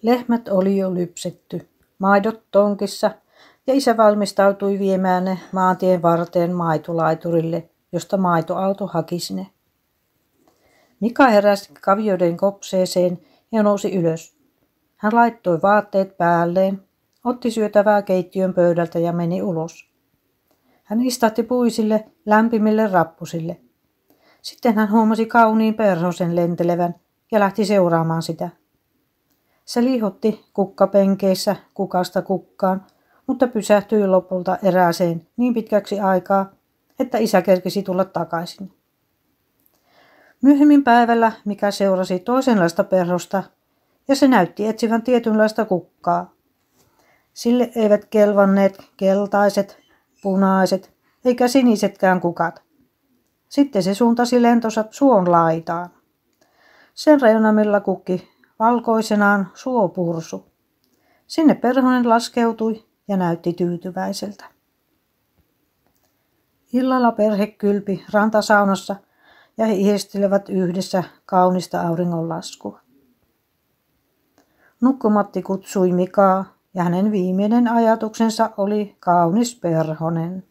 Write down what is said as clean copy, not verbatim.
Lehmät oli jo lypsetty, maidot tonkissa, ja isä valmistautui viemään ne maantien varteen maitolaiturille, josta maitoauto hakisi ne. Mika heräsi kavioiden kopseeseen ja nousi ylös. Hän laittoi vaatteet päälleen, otti syötävää keittiön pöydältä ja meni ulos. Hän istahti puisille, lämpimille rappusille. Sitten hän huomasi kauniin perhosen lentelevän ja lähti seuraamaan sitä. Se liihotti kukkapenkeissä kukasta kukkaan, mutta pysähtyi lopulta erääseen niin pitkäksi aikaa, että isä kerkisi tulla takaisin. Myöhemmin päivällä Mika seurasi toisenlaista perhosta, ja se näytti etsivän tietynlaista kukkaa. Sille eivät kelvanneet keltaiset, punaiset eikä sinisetkään kukat. Sitten se suuntasi lentonsa suon laitaan. Sen reunamilla kukki valkoisenaan suopursu. Sinne perhonen laskeutui ja näytti tyytyväiseltä. Illalla perhe kylpi rantasaunassa ja he ihestelevät yhdessä kaunista auringonlaskua. Nukkumatti kutsui Mikaa ja hänen viimeinen ajatuksensa oli kaunis perhonen.